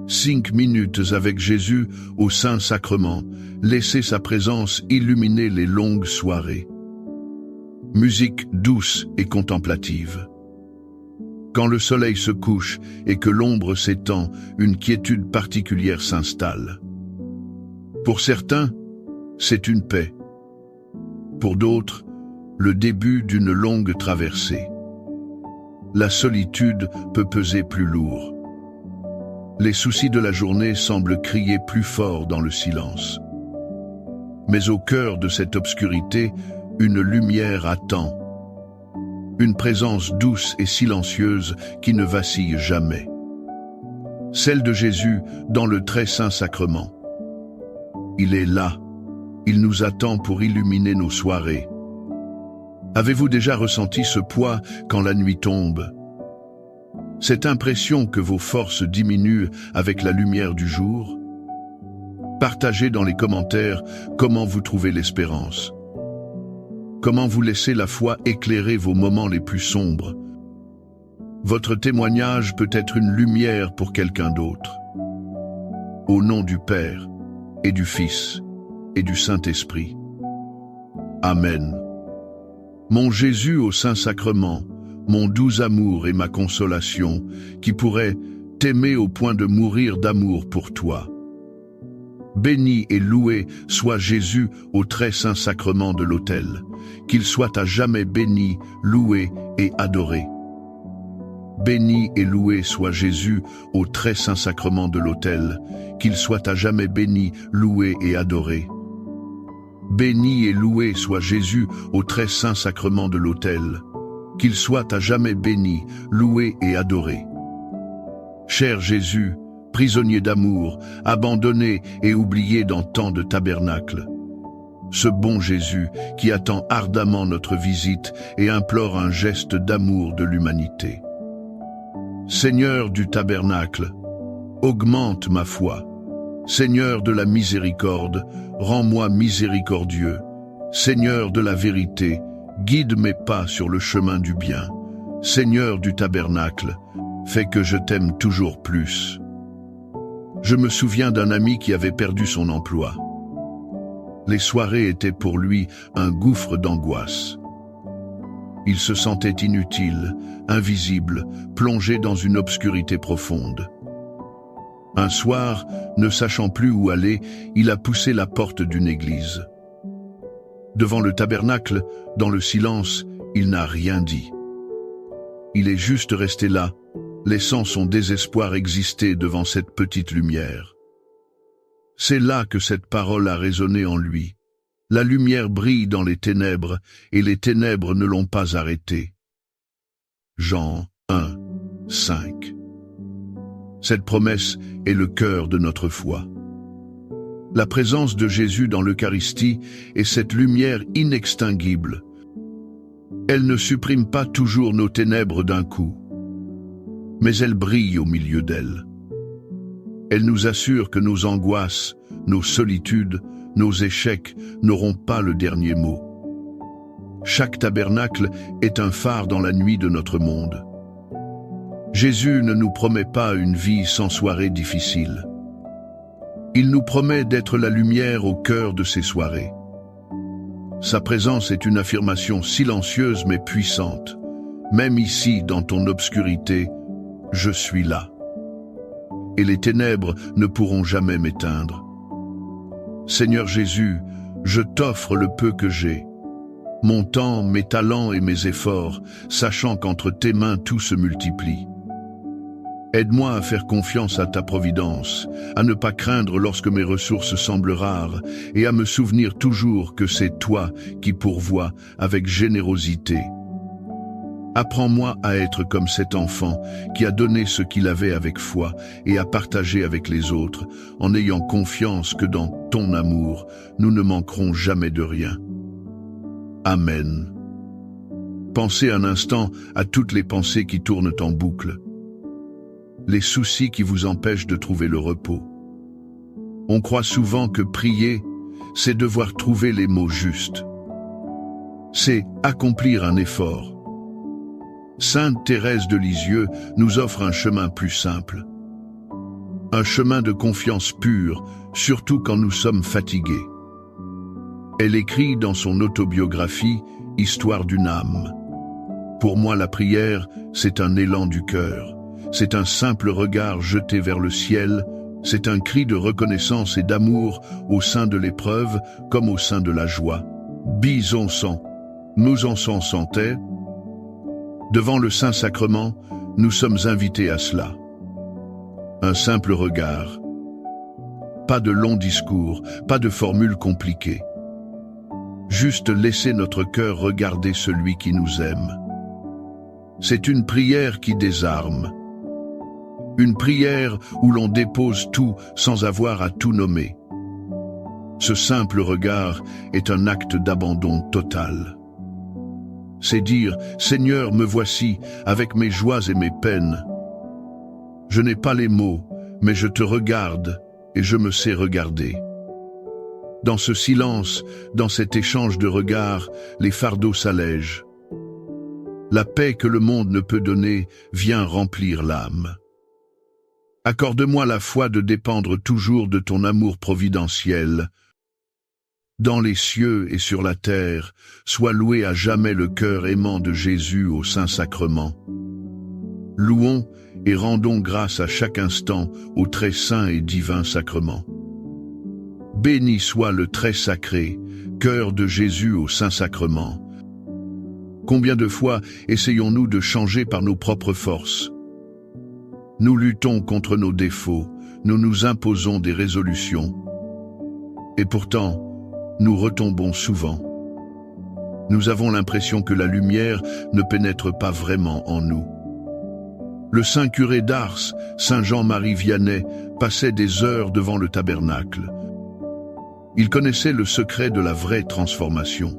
5 minutes avec Jésus au Saint-Sacrement, laissez sa présence illuminer les longues soirées. Musique douce et contemplative. Quand le soleil se couche et que l'ombre s'étend, une quiétude particulière s'installe. Pour certains, c'est une paix. Pour d'autres, le début d'une longue traversée. La solitude peut peser plus lourd. Les soucis de la journée semblent crier plus fort dans le silence. Mais au cœur de cette obscurité, une lumière attend. Une présence douce et silencieuse qui ne vacille jamais. Celle de Jésus dans le très saint sacrement. Il est là. Il nous attend pour illuminer nos soirées. Avez-vous déjà ressenti ce poids quand la nuit tombe? Cette impression que vos forces diminuent avec la lumière du jour? Partagez dans les commentaires comment vous trouvez l'espérance. Comment vous laissez la foi éclairer vos moments les plus sombres. Votre témoignage peut être une lumière pour quelqu'un d'autre. Au nom du Père, et du Fils, et du Saint-Esprit. Amen. Mon Jésus au Saint-Sacrement, mon doux amour et ma consolation, qui pourrait t'aimer au point de mourir d'amour pour toi. Béni et loué soit Jésus au très saint sacrement de l'autel, qu'il soit à jamais béni, loué et adoré. Béni et loué soit Jésus au très saint sacrement de l'autel, qu'il soit à jamais béni, loué et adoré. Béni et loué soit Jésus au très saint sacrement de l'autel, qu'il soit à jamais béni, loué et adoré. Cher Jésus, prisonnier d'amour, abandonné et oublié dans tant de tabernacles. Ce bon Jésus qui attend ardemment notre visite et implore un geste d'amour de l'humanité. Seigneur du tabernacle, augmente ma foi. Seigneur de la miséricorde, rends-moi miséricordieux. Seigneur de la vérité, guide mes pas sur le chemin du bien. Seigneur du tabernacle, fais que je t'aime toujours plus. Je me souviens d'un ami qui avait perdu son emploi. Les soirées étaient pour lui un gouffre d'angoisse. Il se sentait inutile, invisible, plongé dans une obscurité profonde. Un soir, ne sachant plus où aller, il a poussé la porte d'une église. Devant le tabernacle, dans le silence, il n'a rien dit. Il est juste resté là, laissant son désespoir exister devant cette petite lumière. C'est là que cette parole a résonné en lui. La lumière brille dans les ténèbres, et les ténèbres ne l'ont pas arrêté. Jean 1, 5. Cette promesse est le cœur de notre foi. La présence de Jésus dans l'Eucharistie est cette lumière inextinguible. Elle ne supprime pas toujours nos ténèbres d'un coup, mais elle brille au milieu d'elles. Elle nous assure que nos angoisses, nos solitudes, nos échecs n'auront pas le dernier mot. Chaque tabernacle est un phare dans la nuit de notre monde. Jésus ne nous promet pas une vie sans soirées difficiles. Il nous promet d'être la lumière au cœur de ces soirées. Sa présence est une affirmation silencieuse mais puissante. Même ici, dans ton obscurité, je suis là. Et les ténèbres ne pourront jamais m'éteindre. Seigneur Jésus, je t'offre le peu que j'ai. Mon temps, mes talents et mes efforts, sachant qu'entre tes mains tout se multiplie. Aide-moi à faire confiance à ta providence, à ne pas craindre lorsque mes ressources semblent rares, et à me souvenir toujours que c'est toi qui pourvois avec générosité. Apprends-moi à être comme cet enfant qui a donné ce qu'il avait avec foi et à partager avec les autres, en ayant confiance que dans ton amour, nous ne manquerons jamais de rien. Amen. Pensez un instant à toutes les pensées qui tournent en boucle. Les soucis qui vous empêchent de trouver le repos. On croit souvent que prier, c'est devoir trouver les mots justes. C'est accomplir un effort. Sainte Thérèse de Lisieux nous offre un chemin plus simple. un chemin de confiance pure, surtout quand nous sommes fatigués. Elle écrit dans son autobiographie « Histoire d'une âme ». Pour moi, la prière, c'est un élan du cœur. C'est un simple regard jeté vers le ciel, c'est un cri de reconnaissance et d'amour au sein de l'épreuve comme au sein de la joie. Bison sang, nous en sentait. Devant le Saint-Sacrement, nous sommes invités à cela. Un simple regard. Pas de longs discours, pas de formules compliquées. Juste laisser notre cœur regarder celui qui nous aime. C'est une prière qui désarme. Une prière où l'on dépose tout sans avoir à tout nommer. Ce simple regard est un acte d'abandon total. C'est dire « Seigneur, me voici, avec mes joies et mes peines. Je n'ai pas les mots, mais je te regarde et je me sais regarder. » Dans ce silence, dans cet échange de regards, les fardeaux s'allègent. La paix que le monde ne peut donner vient remplir l'âme. Accorde-moi la foi de dépendre toujours de ton amour providentiel. Dans les cieux et sur la terre, soit loué à jamais le cœur aimant de Jésus au Saint-Sacrement. Louons et rendons grâce à chaque instant au très saint et divin sacrement. Béni soit le très sacré, cœur de Jésus au Saint-Sacrement. Combien de fois essayons-nous de changer par nos propres forces? Nous luttons contre nos défauts, nous nous imposons des résolutions. Et pourtant, nous retombons souvent. Nous avons l'impression que la lumière ne pénètre pas vraiment en nous. Le saint curé d'Ars, saint Jean-Marie Vianney, passait des heures devant le tabernacle. Il connaissait le secret de la vraie transformation.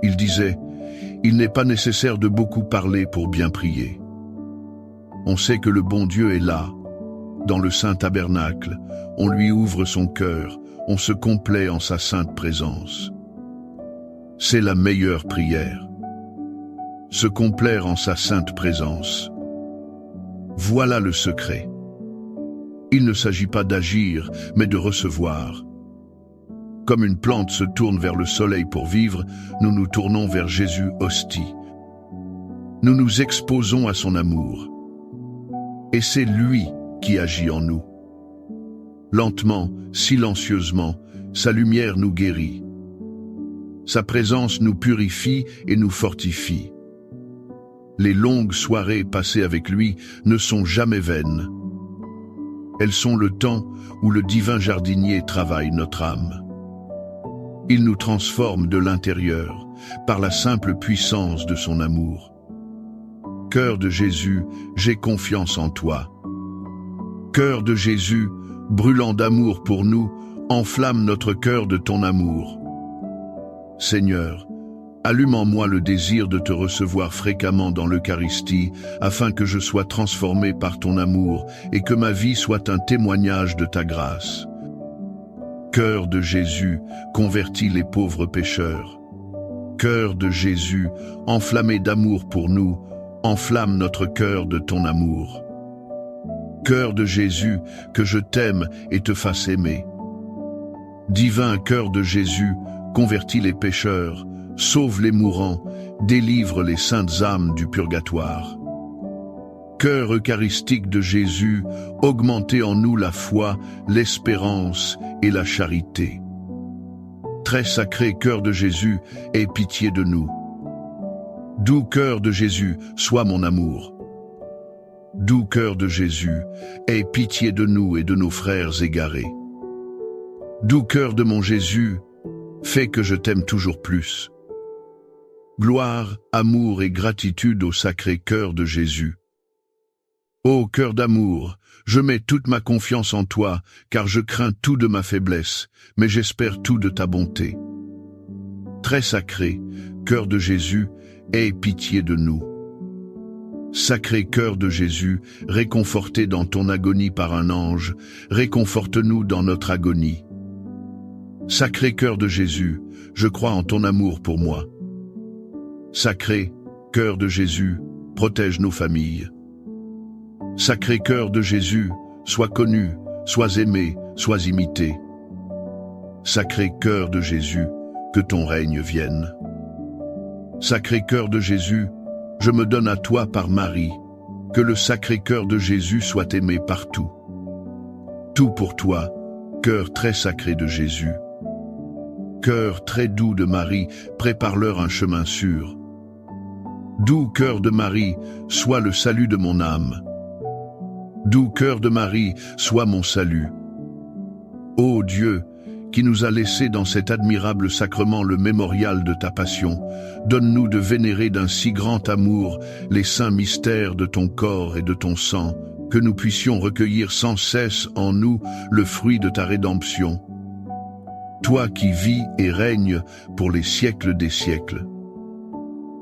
Il disait « Il n'est pas nécessaire de beaucoup parler pour bien prier. » On sait que le bon Dieu est là. Dans le saint tabernacle, on lui ouvre son cœur, on se complaît en sa sainte présence. C'est la meilleure prière. Se complaire en sa sainte présence. Voilà le secret. Il ne s'agit pas d'agir, mais de recevoir. Comme une plante se tourne vers le soleil pour vivre, nous nous tournons vers Jésus hostie. Nous nous exposons à son amour. Et c'est lui qui agit en nous. Lentement, silencieusement, sa lumière nous guérit. Sa présence nous purifie et nous fortifie. Les longues soirées passées avec lui ne sont jamais vaines. Elles sont le temps où le divin jardinier travaille notre âme. Il nous transforme de l'intérieur par la simple puissance de son amour. Cœur de Jésus, j'ai confiance en toi. Cœur de Jésus, brûlant d'amour pour nous, enflamme notre cœur de ton amour. Seigneur, allume en moi le désir de te recevoir fréquemment dans l'Eucharistie, afin que je sois transformé par ton amour et que ma vie soit un témoignage de ta grâce. Cœur de Jésus, convertis les pauvres pécheurs. Cœur de Jésus, enflammé d'amour pour nous, enflamme notre cœur de ton amour. Cœur de Jésus, que je t'aime et te fasse aimer. Divin cœur de Jésus, convertis les pécheurs, sauve les mourants, délivre les saintes âmes du purgatoire. Cœur eucharistique de Jésus, augmentez en nous la foi, l'espérance et la charité. Très sacré cœur de Jésus, aie pitié de nous. Doux cœur de Jésus, sois mon amour. Doux cœur de Jésus, aie pitié de nous et de nos frères égarés. Doux cœur de mon Jésus, fais que je t'aime toujours plus. Gloire, amour et gratitude au sacré cœur de Jésus. Ô cœur d'amour, je mets toute ma confiance en toi, car je crains tout de ma faiblesse, mais j'espère tout de ta bonté. Très sacré, cœur de Jésus, aie pitié de nous. Sacré cœur de Jésus, réconforté dans ton agonie par un ange, réconforte-nous dans notre agonie. Sacré cœur de Jésus, je crois en ton amour pour moi. Sacré cœur de Jésus, protège nos familles. Sacré cœur de Jésus, sois connu, sois aimé, sois imité. Sacré cœur de Jésus, que ton règne vienne. Sacré cœur de Jésus, je me donne à toi par Marie, que le sacré cœur de Jésus soit aimé partout. Tout pour toi, cœur très sacré de Jésus. Cœur très doux de Marie, prépare-leur un chemin sûr. Doux cœur de Marie, sois le salut de mon âme. Doux cœur de Marie, sois mon salut. Ô Dieu, qui nous a laissé dans cet admirable sacrement le mémorial de ta passion, donne-nous de vénérer d'un si grand amour les saints mystères de ton corps et de ton sang, que nous puissions recueillir sans cesse en nous le fruit de ta rédemption. Toi qui vis et règnes pour les siècles des siècles.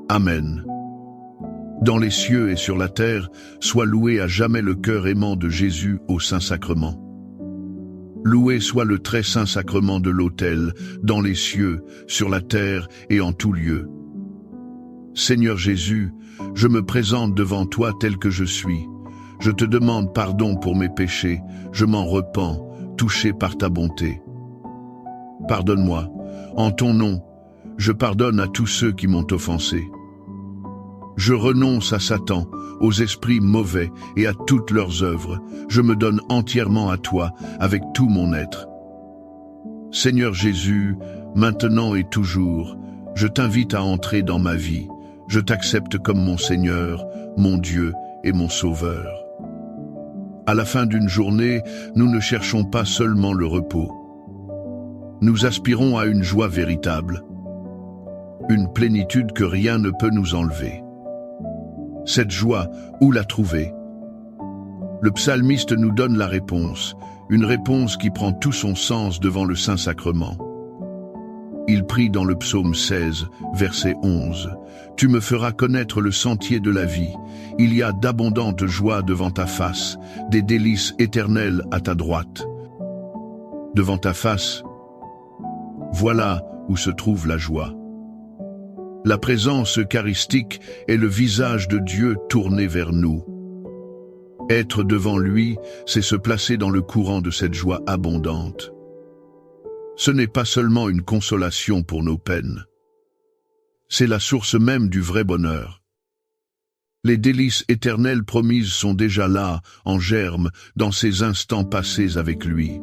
Amen. Dans les cieux et sur la terre, soit loué à jamais le cœur aimant de Jésus au Saint-Sacrement. Loué soit le très saint sacrement de l'autel, dans les cieux, sur la terre et en tout lieu. Seigneur Jésus, je me présente devant toi tel que je suis. Je te demande pardon pour mes péchés, je m'en repens, touché par ta bonté. Pardonne-moi, en ton nom, je pardonne à tous ceux qui m'ont offensé. Je renonce à Satan, aux esprits mauvais et à toutes leurs œuvres. Je me donne entièrement à toi, avec tout mon être. Seigneur Jésus, maintenant et toujours, je t'invite à entrer dans ma vie. Je t'accepte comme mon Seigneur, mon Dieu et mon Sauveur. À la fin d'une journée, nous ne cherchons pas seulement le repos. Nous aspirons à une joie véritable, une plénitude que rien ne peut nous enlever. Cette joie, où la trouver? Le psalmiste nous donne la réponse, une réponse qui prend tout son sens devant le Saint-Sacrement. Il prie dans le psaume 16, verset 11, « Tu me feras connaître le sentier de la vie. Il y a d'abondantes joies devant ta face, des délices éternelles à ta droite. » Devant ta face, voilà où se trouve la joie. La présence eucharistique est le visage de Dieu tourné vers nous. Être devant lui, c'est se placer dans le courant de cette joie abondante. Ce n'est pas seulement une consolation pour nos peines. C'est la source même du vrai bonheur. Les délices éternelles promises sont déjà là, en germe, dans ces instants passés avec lui.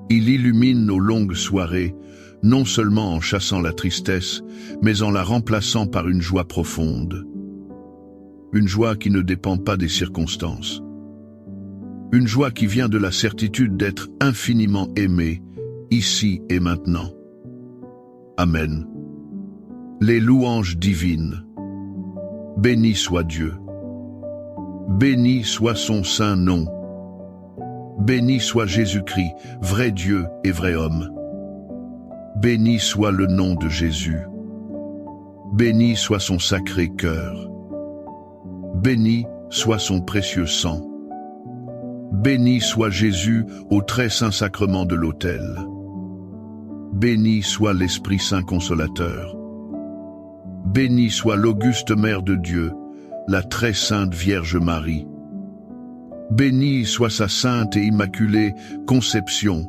Il illumine nos longues soirées, non seulement en chassant la tristesse, mais en la remplaçant par une joie profonde. Une joie qui ne dépend pas des circonstances. Une joie qui vient de la certitude d'être infiniment aimé, ici et maintenant. Amen. Les louanges divines. Béni soit Dieu. Béni soit son saint nom. Béni soit Jésus-Christ, vrai Dieu et vrai homme. Béni soit le nom de Jésus. Béni soit son sacré cœur. Béni soit son précieux sang. Béni soit Jésus au très saint sacrement de l'autel. Béni soit l'Esprit Saint consolateur. Béni soit l'auguste Mère de Dieu, la très sainte Vierge Marie. Béni soit sa sainte et immaculée conception.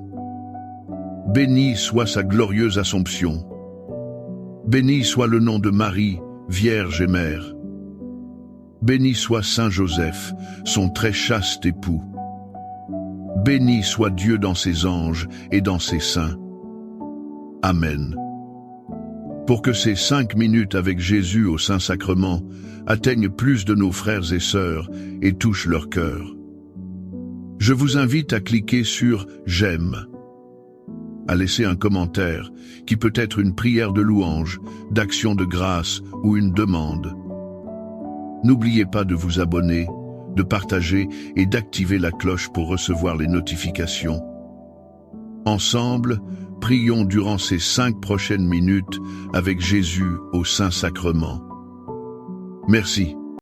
Béni soit sa glorieuse Assomption. Béni soit le nom de Marie, Vierge et Mère. Béni soit Saint Joseph, son très chaste époux. Béni soit Dieu dans ses anges et dans ses saints. Amen. Pour que ces 5 minutes avec Jésus au Saint-Sacrement atteignent plus de nos frères et sœurs et touchent leur cœur, je vous invite à cliquer sur « J'aime », à laisser un commentaire qui peut être une prière de louange, d'action de grâce ou une demande. N'oubliez pas de vous abonner, de partager et d'activer la cloche pour recevoir les notifications. Ensemble, prions durant ces 5 prochaines minutes avec Jésus au Saint-Sacrement. Merci.